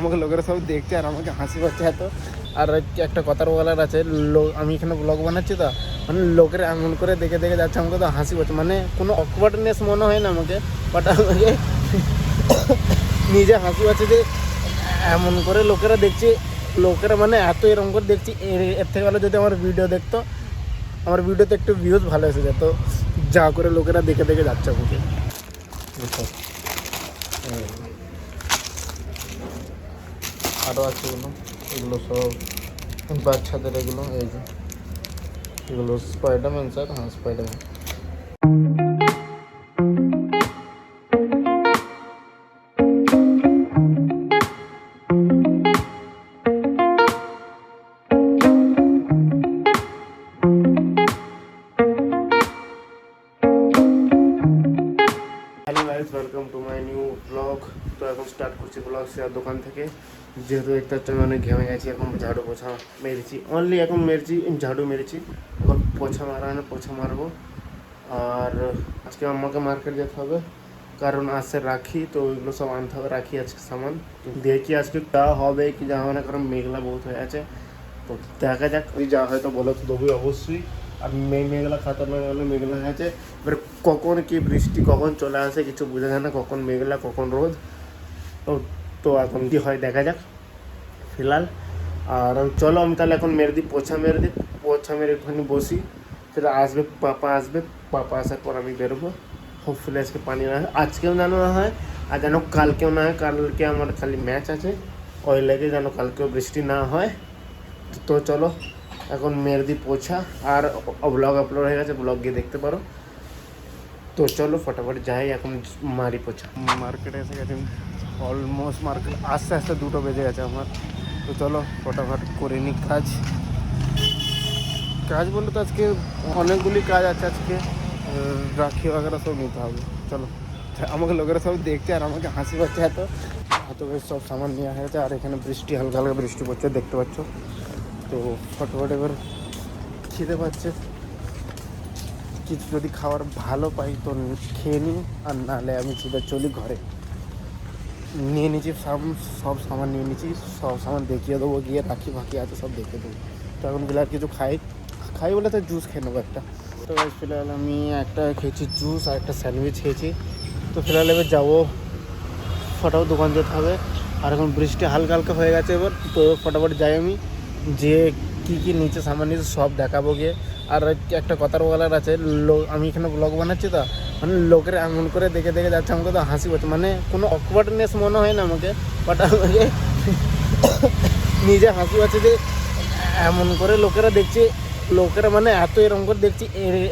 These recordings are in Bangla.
আমাকে লোকেরা সব দেখছে আর আমাকে হাসি পাচ্ছে এত। আর একটা কথার বলার আছে, আমি এখানে ব্লগ বানাচ্ছি তো, মানে লোকেরা এমন করে দেখে দেখে যাচ্ছে, আমাকে তো হাসি পাচ্ছে, মানে কোনো অকওয়ার্ডনেস মনে হয় না আমাকে, বাট আমাকে নিজে হাসি পাচ্ছে যে এমন করে লোকেরা দেখছে, লোকেরা মানে এত এরকম করে দেখছি। এর থেকে ভালো যদি আমার ভিডিও দেখতো, আমার ভিডিওতে একটু ভিউজ ভালো এসে যেত, যা করে লোকেরা দেখে দেখে যাচ্ছে আমাকে। আরও আছে এগুলো সব বাচ্চাদের, এগুলো এই যে এগুলো স্পাইডারম্যান স্যার, হ্যাঁ Spiderman. Hello guys, welcome to my new blog. তো এখন স্টার্ট করছি ব্লগ শেয়ার দোকান থেকে, যেহেতু একটা টাইম অনেক ঘেমে গেছি। এখন ঝাড়ু পোছা মেরেছি, অনলি এখন মেরেছি, ঝাড়ু মেরেছি, এখন পোছা মারা না, পোছা মারবো। আর আজকে আমাকে মার্কেট যেতে হবে, কারণ আসছে রাখি, তো ওইগুলো সব আনতে হবে, রাখি আজকে সামান। দেখি আজকে যাওয়া হবে কি যাওয়া হবে না, কারণ মেঘলা বহুত হয়ে আছে। তো দেখা যাক, যদি যাওয়া হয় তো বলো তো দেবই অবশ্যই। আর মেঘলা খাতারনাক হলে মেঘলা আছে, এবার কখন কি বৃষ্টি কখন চলে আসে কিছু বোঝা যায় না, কখন মেঘলা কখন রোদ। তো তো এখন কী হয় দেখা যাক ফিলহাল। আর চলো আমি তাহলে এখন মেরে দিই, পোছা মেরে দিই, পোছা মেরে একটুখানি বসি। সেটা আসবে, পাপা আসবে, পাপা আসার পর আমি বেরোবো। হোপফুলি আজকে পানি না হয়, আজকেও যেন না হয়, আর যেন কালকেও না হয়। কালকে আমার খালি ম্যাচ আছে, ওই লেগে যেন কালকেও বৃষ্টি না হয়। তো চলো এখন মেহেদি পোছা, আর ব্লগ আপলোড হয়ে গেছে, ব্লগ গিয়ে দেখতে পারো। তো চলো ফটাফট যাই, এখন মারি পোছা। মার্কেটে এসে গেছি, অলমোস্ট মার্কেট আস্তে আস্তে 2টো বেজে গেছে আমার। তো চলো ফটাফট করে নিই কাজ। কাজ বলতে তো আজকে অনেকগুলি কাজ আছে আজকে, রাখি বাগেরা সব নিতে হবে। চলো, আমাকে লোকেরা সব দেখছে আর আমাকে হাসি পাচ্ছে এত। এত সব সামান নেওয়া হয়েছে, আর এখানে বৃষ্টি, হালকা হালকা বৃষ্টি পড়ছে দেখতে পাচ্ছ। তো ফটোফট এবার খেতে পাচ্ছে, কিছু যদি খাবার ভালো পাই তো খেয়ে নিই, আর নাহলে আমি সিধা চলি ঘরে। নিয়ে নিচ্ছি সব সামান নিয়ে নিচ্ছি, সব সামান দেখিয়ে দেবো গিয়ে, রাখি ফাঁকি আছে সব দেখিয়ে দেবো। তো এখন গেলে আর কিছু খাই বলে তো জুস খেয়ে নেবো একটা। তো ফিলহাল আমি একটা খেয়েছি জুস, আর একটা স্যান্ডউইচ খেয়েছি। তো ফিলহাল এবার যাবো, ফটাফট দোকান যেতে হবে। আর এখন বৃষ্টি হালকা হালকা হয়ে গেছে এবার, তো ফটাফট যাই আমি, যে কী নিচে সামান নিচে সব দেখাবো গিয়ে। আর একটা কথার বলার আছে, আমি এখানে ব্লগ বানাচ্ছি তো, মানে লোকেরা এমন করে দেখে দেখে যাচ্ছে, আমাকে তো হাসি পাচ্ছে, মানে কোনো অকওয়ার্ডনেস মনে হয় না আমাকে, বাট আমাকে নিজে হাসি পাচ্ছে যে এমন করে লোকেরা দেখছে, লোকেরা মানে এত এরকম করে দেখছি।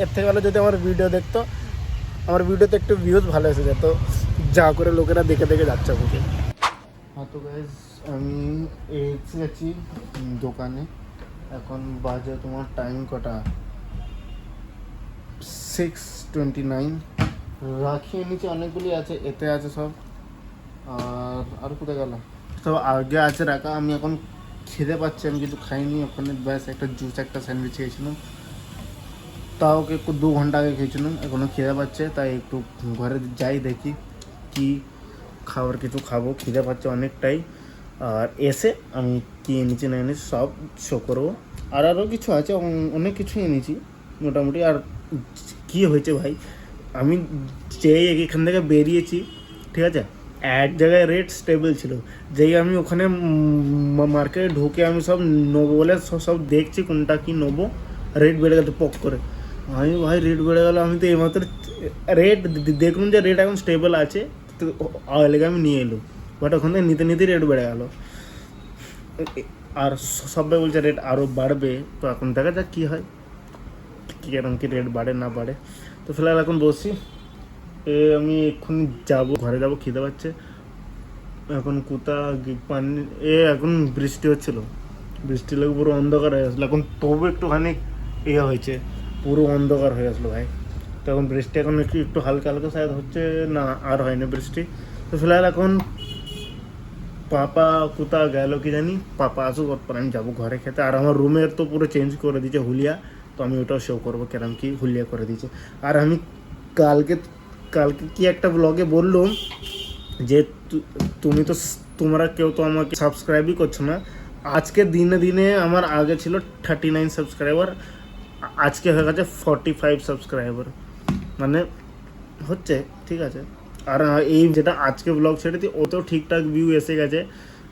এর থেকে ভালো যদি আমার ভিডিও দেখতো, আমার ভিডিওতে একটু ভিউজ ভালো এসে যেত, যা করে লোকেরা দেখে দেখে যাচ্ছে আমাকে। হ্যাঁ তো গাইজ, আমি এসে গেছি দোকানে। এখন বাজে তোমার টাইম কটা, 6:29। রাখি নিচে অনেকগুলি আছে, এতে আছে সব। আর কোথায় গেল, সব আগে আছে রাখা। আমি এখন খেতে পাচ্ছি, আমি কিছু খাইনি ওখানে, ব্যাস একটা জুস একটা স্যান্ডউইচ খেয়েছিলাম, তাও ওকে 2 ঘন্টা আগে খেয়েছিলাম। এখনও খেতে পাচ্ছে, তাই একটু ঘরে যাই দেখি কি খাবার কিছু খাবো, খিদে পাচ্ছে অনেকটাই। আর এসে আমি কি এনেছি না এনেছি সব শো করবো। আরও কিছু আছে, অনেক কিছু এনেছি মোটামুটি। আর কী হয়েছে ভাই, আমি যেই এখান থেকে বেরিয়েছি, ঠিক আছে, এক জায়গায় রেট স্টেবল ছিল, যেই আমি ওখানে মার্কেটে ঢুকে আমি সব নেবো বলে সব দেখছি কোনটা কি নেবো, রেট বেড়ে গেল পক করে। আমি ভাই রেট বেড়ে গেলো, আমি তো এইমাত্র রেট দেখুন যে রেট এখন স্টেবল আছে, তো লেগে আমি নিয়ে এলো, বাট ওখান থেকে নিতে নিতে রেট বেড়ে গেলো। আর সবাই বলছে রেট আরও বাড়বে, তো এখন দেখা যাক কী হয়, কীরকম কি রেট বাড়ে না বাড়ে। তো ফিলহাল এখন বসি, আমি এক্ষুনি যাবো ঘরে, যাবো, খিদে পাচ্ছে। এখন পানি, এখন বৃষ্টি হচ্ছিলো, বৃষ্টি লেগে পুরো অন্ধকার হয়ে আসলো। এখন তবু একটুখানি হয়েছে, পুরো অন্ধকার হয়ে আসলো ভাই। তো এখন বৃষ্টি এখন একটু হালকা হালকা শায়দ হচ্ছে, না আর হয়নি বৃষ্টি। তো ফিলহাল এখন পাপা কোথা গেল কি জানি, পাপা আসুক, ওরপর আমি যাবো ঘরে খেতে। আর আমার রুমের তো পুরো চেঞ্জ করে দিয়েছে হুলিয়া, তো আমি ওটাও শো করবো কেরম কি হুলিয়া করে দিয়েছে। আর আমি কালকে কি একটা ব্লগে বললাম যে তুমি তো তোমরা কেউ তো আমাকে সাবস্ক্রাইবই করছো না। আজকে দিনে দিনে আমার আগে ছিল 39 সাবস্ক্রাইবার, আজকে হয়ে গেছে 45 সাবস্ক্রাইবার, মানে হচ্ছে ঠিক আছে। আর এই যেটা আজকে ব্লগ ছেড়েছি ওতেও ঠিকঠাক ভিউ এসে গেছে,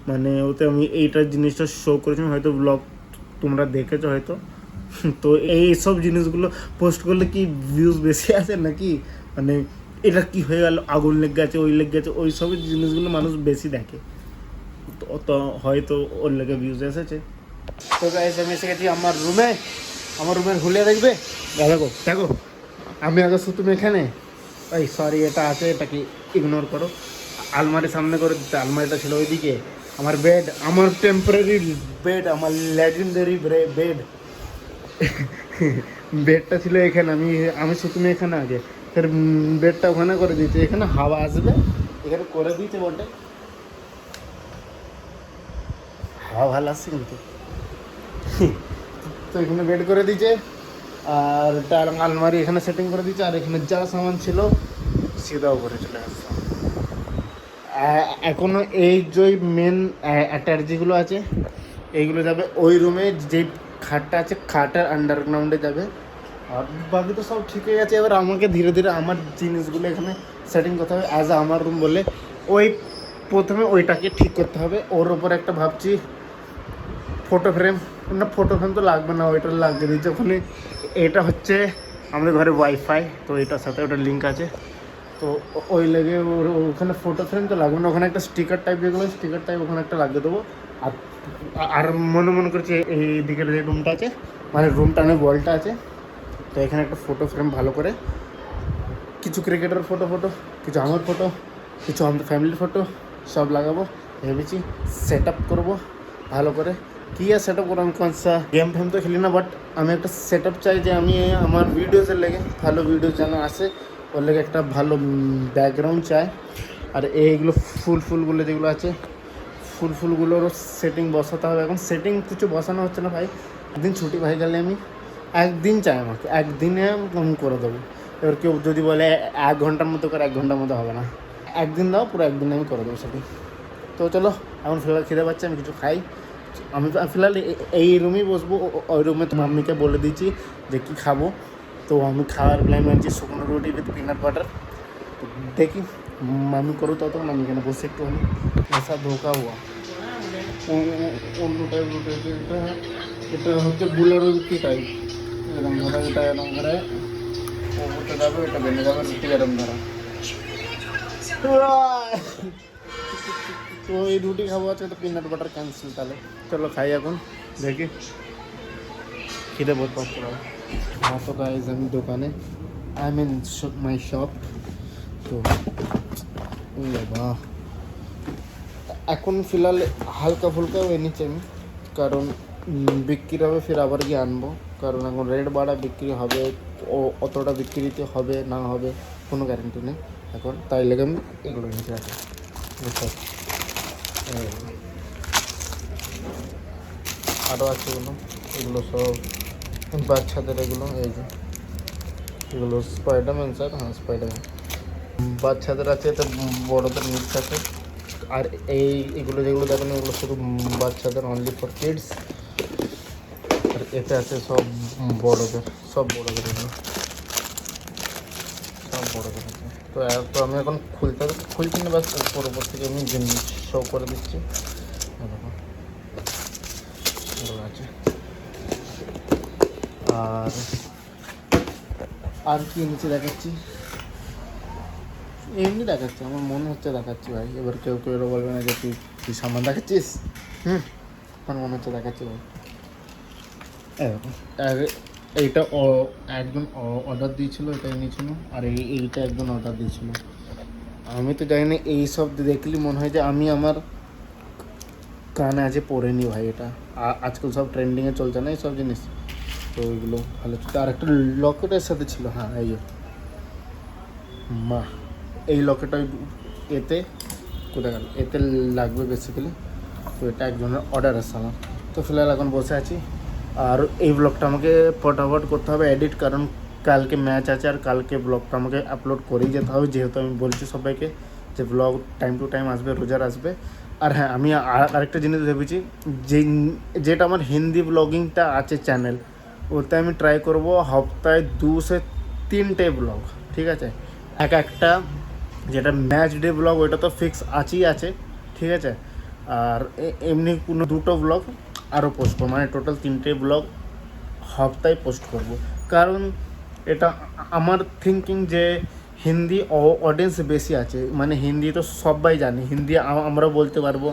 মানে ওতে আমি এইটার জিনিসটা শো করেছিলাম, হয়তো ব্লগ তোমরা দেখেছো হয়তো। তো এই সব জিনিসগুলো পোস্ট করলে কি ভিউজ বেশি আসে নাকি, মানে এটা কি হয়ে গেল, আগুন লেগে গেছে, ওই লেগে গেছে, ওই সব জিনিসগুলো মানুষ বেশি দেখে, তো হয়তো ওর লেগে ভিউজ এসেছে। তো গাইস আমি এসে গেছি আমার রুমে, আমার রুমের হুলিয়া দেখবে, দেখো দেখো আমি আগে তুমি এখানে, ওই সরি এটা আছে, এটাকে ইগনোর করো, আলমারি সামনে করে দিতে, আলমারিটা ছিল ওইদিকে। আমার বেড, আমার টেম্পোরারি বেড, আমার লেজেন্ডারি বেড, বেডটা ছিল এখানে, আমি সুতুমে এখানে আগে, ফের বেডটা ওখানে করে দিয়েছে, এখানে হাওয়া আসবে, এখানে করে দিয়েছে বটে, হাওয়া ভালো আসছে কিন্তু। তো এখানে বেড করে দিয়েছে, আর তার আলমারি এখানে সেটিং করে দিয়েছে, আর এখানে যা সামান ছিল সিধা উপরে চলে আসছে। এখনো এই যে মেন অ্যাটার্জিগুলো আছে এইগুলো যাবে ওই রুমে, যে খাটটা আছে খাটের আন্ডারগ্রাউন্ডে যাবে, আর বাকি তো সব ঠিকই আছে। এবার আমাকে ধীরে ধীরে আমার জিনিসগুলো এখানে সেটিং করতে হবে অ্যাজ আমার রুম বলে, ওই প্রথমে ওইটাকে ঠিক করতে হবে। ওর ওপর একটা ভাবছি ফটো ফ্রেম, না ফটো ফ্রেম তো লাগবে না, ওইটা লাগিয়ে দিচ্ছে ওখানে। এটা হচ্ছে আমাদের ঘরে ওয়াইফাই, তো এটার সাথে ওটা লিঙ্ক আছে, তো ওই লেগে ওখানে ফটো ফ্রেম তো লাগবে না, ওখানে একটা স্টিকার টাইপ যেগুলো স্টিকার টাইপ ওখানে একটা লাগিয়ে দেবো। আর আর মনে করছি এই দিকের যে রুমটা আছে, মানে রুমটা মানে বলটা আছে, তো এখানে একটা ফটো ফ্রেম ভালো করে, কিছু ক্রিকেটের ফটো কিছু আমার ফটো, কিছু আমাদের ফ্যামিলির ফটো সব লাগাবো ভেবেছি। সেট আপ করবো ভালো করে, কী আর সেট আপ করবো, আমি কোনসা গেম ফেম তো খেলি না, বাট আমি একটা সেট আপ চাই যে আমি আমার ভিডিওসের লেগে ভালো ভিডিওস যেন আসে, ওর লেগে একটা ভালো ব্যাকগ্রাউন্ড চাই। আর এইগুলো ফুলগুলো যেগুলো আছে ফুলগুলোরও সেটিং বসাতে হবে। এখন সেটিং কিছু বসানো হচ্ছে না ভাই, একদিন ছুটি ভাই গেলে আমি একদিন চাই, আমাকে একদিনে আমি করে দেবো। এবার কেউ যদি বলে 1 ঘন্টার মতো করে, 1 ঘন্টার মতো হবে না, একদিন দাও, পুরো একদিনে আমি করে দেবো সেটিং। তো চলো এখন ফিলহাল খিদে পাচ্ছে, আমি কিছু খাই। আমি ফিলহাল এই রুমেই বসবো, ওই রুমে তোমার মাম্মিকে বলে দিয়েছি যে কী খাবো, তো আমি খাওয়ার প্ল্যান আনছি শুকনো রুটি উইথ পিনাট বাটার। তো দেখি মাম্মি করো, ততক্ষণ আমি এখানে বসে একটু ऐसा धोखा हुआ অন্য টাইপ রুটি, এটা হচ্ছে গুলার রুটি টাইপ, এরকম ধরা, এটা এরকম করে ওপরটা যাবে, এটা বেঁধে যাবে, রুটি এরকম ধরা। তো এই রুটি খাবো আছে, তো পিনাট বাটার ক্যান্সেল, তাহলে চলো খাই এখন, দেখি খিদে বহুত কষ্ট হবে। হ্যাঁ তো গাইজ আমি দোকানে, আই মিন মাই শপ, তো বাবা এখন ফিলহাল হালকা ফুলকাও এনেছি আমি, কারণ বিক্রি হবে, ফির আবার গিয়ে আনবো, কারণ এখন রেট বাড়া, বিক্রি হবে অতটা বিক্রিতে হবে না হবে কোনো গ্যারেন্টি নেই এখন, তাই লেগে আমি এগুলো এনেছি আছে। আরও আছে এগুলো সব বাচ্চাদের, এগুলো এই যে এগুলো স্পাইডারম্যান স্যার, হ্যাঁ স্পাইডারম্যান, বাচ্চাদের আছে, এতে বড়োদের মিক্স আছে। আর এগুলো যেগুলো দেখেন এগুলো শুধু বাচ্চাদের, অনলি ফর কিডস। আর এতে আছে সব বড়োদের, এগুলো সব বড়োদের আছে। তো আমি এখন খুলছি না, বাস উপর থেকে আমি শো করে দিচ্ছি, দেখো এগুলো আছে। আর কি নিচে দেখাচ্ছি, এমনি দেখাচ্ছি, আমার মনে হচ্ছে দেখাচ্ছি ভাই, এবার কেউ এরও বলবে না যে তুই সামান দেখাচ্ছিস, আমার মনে হচ্ছে দেখাচ্ছি ভাই। এইটা একজন অর্ডার দিয়েছিলো, এটা এনেছিল, আর এইটা একজন অর্ডার দিয়েছিলো। আমি তো জানি না, এই সব দেখলি মনে হয় যে আমি আমার কানে আছে পরে নি ভাই, এটা আজকাল সব ট্রেন্ডিংয়ে চলছে না এইসব জিনিস, তো ওইগুলো ভালো চলছে। আর একটা লকেটের সাথে ছিল, হ্যাঁ এই মা এই লকেটটা এতে কোথায় গেল, এতে লাগবে বেসিক্যালি, তো এটা একজনের অর্ডার আসছে আমার। তো ফিলহাল এখন বসে আছি, আর এই ব্লগটা আমাকে ফটাফট করতে হবে এডিট, কারণ কালকে ম্যাচ আছে, আর কালকে ব্লগটা আমাকে আপলোড করেই যেতে হবে, যেহেতু আমি বলছি সবাইকে যে ব্লগ টাইম টু টাইম আসবে, রোজার আসবে। আর হ্যাঁ, আমি আরেকটা জিনিস ভেবেছি, যেটা আমার হিন্দি ব্লগিংটা আছে চ্যানেল, ওতে আমি ট্রাই করব সপ্তাহে 2 से 3টে ব্লগ, ঠিক আছে। একটা যেটা ম্যাচ ডে ব্লগ, ওইটা তো ফিক্স আছে, ঠিক আছে। আর এমনি কোনো 2টো ব্লগ আরও পোস্ট করবো, মানে টোটাল 3টে ব্লগ সপ্তাহে পোস্ট করব। কারণ এটা আমার থিঙ্কিং যে হিন্দি অডিয়েন্স বেশি আছে, মানে হিন্দি তো সবাই জানে, হিন্দি আমরা বলতে পারবো,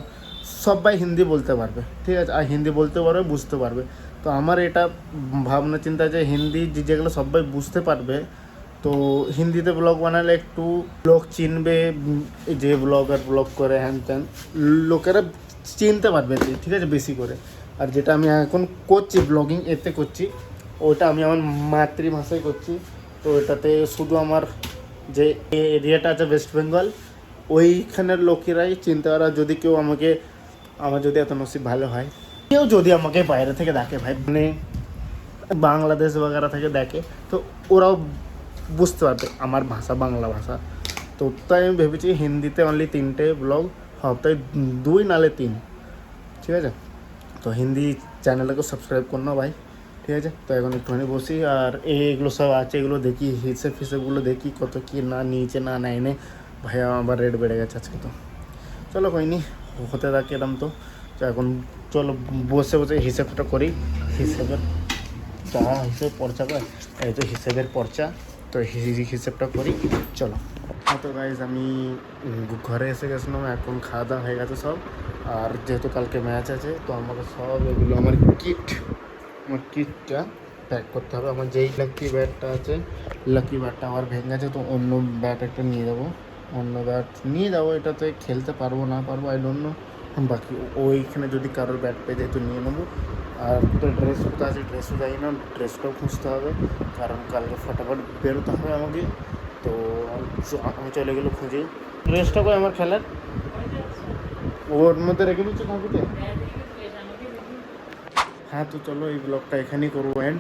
সবাই হিন্দি বলতে পারবে, ঠিক আছে। আর হিন্দি বলতে পারবে, বুঝতে পারবে। তো আমার এটা ভাবনা চিন্তা যে হিন্দি যেগুলো সবাই বুঝতে পারবে, তো হিন্দিতে ব্লগ বানালে একটু লোক চিনবে, যে ব্লগার ব্লগ করে হ্যান ত্যান, লোকেরা চিনতে পারবে, ঠিক আছে, বেশি করে। আর যেটা আমি এখন করছি ব্লগিং, এতে করছি, ওটা আমি আমার মাতৃভাষায় করছি। তো এটাতে শুধু আমার যে এরিয়াটা আছে ওয়েস্ট বেঙ্গল, ওইখানের লোকেরাই চিনতে পারে। যদি কেউ আমার যদি এত নসিব ভালো হয়, কেউ যদি আমাকে বাইরে থেকে দেখে ভাই, মানে বাংলাদেশ বগেরা থেকে দেখে, তো ওরাও বুঝতে পারবে আমার ভাষা বাংলা ভাষা। তো তাই আমি ভেবেছি হিন্দিতে অনলি 3টে ব্লগ, সপ্তাহে 2 নালে 3, ঠিক আছে। তো হিন্দি চ্যানেলটাকে সাবস্ক্রাইব করো না ভাই, ঠিক আছে। তো এখন একটুখানি বসি, আর এগুলো সব আছে, এগুলো দেখি, হিসেবগুলো দেখি কত কী না নিয়েছে না নেয়নি। ভাইয়া আবার রেট বেড়ে গেছে আজকে। তো চলো কইনি, হতে থাকে এরম। তো এখন চলো বসে বসে হিসেবটা করি, হিসেবের পর্চা করে, এই তো হিসেবের পর্চা। তো হিসেবটা করি, চলো। তো গাইজ আমি ঘরে এসে গেছিলাম, এখন খাওয়া দাওয়া হয়ে গেছে সব। আর যেহেতু কালকে ম্যাচ আছে, তো আমাকে সব এগুলো আমার কিটটা প্যাক করতে হবে। আমার যেই লাকি ব্যাটটা আছে, লাকি ব্যাটটা আমার ভেঙে গেছে, তো অন্য ব্যাট একটা নিয়ে যাবো, এটাতে খেলতে পারবো না পারবো আই ডোন্ট নো। বাকি ওইখানে যদি কারোর ব্যাট পেয়ে যায় তো নিয়ে নেবো। আর তো ড্রেস কোথাও আছে, ড্রেসও যাই না, ড্রেসটাও খুঁজতে হবে, কারণ কালকে ফটাফট বেরোতে হবে আমাকে। তো আমি চলে গেলো খুঁজে ড্রেসটা করে আমার খেলার, ওর মধ্যে রেখে দিচ্ছি ঠাকুরকে। হ্যাঁ, তো চলো এই ব্লগটা এখানেই করবো এন্ড।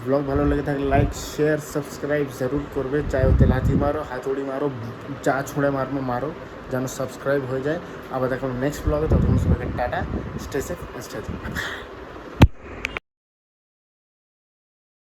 ব্লগ ভালো লেগে থাকলে লাইক শেয়ার সাবস্ক্রাইব জরুর করবে, চাই ওতে লাথি মারো, হাতুড়ি মারো, যা ছুঁড়ে মারো, যেন সাবস্ক্রাইব হয়ে যায়। আবার দেখো নেক্সট ব্লগে, ততক্ষণ সবাইকে tata, stay safe, stay safe.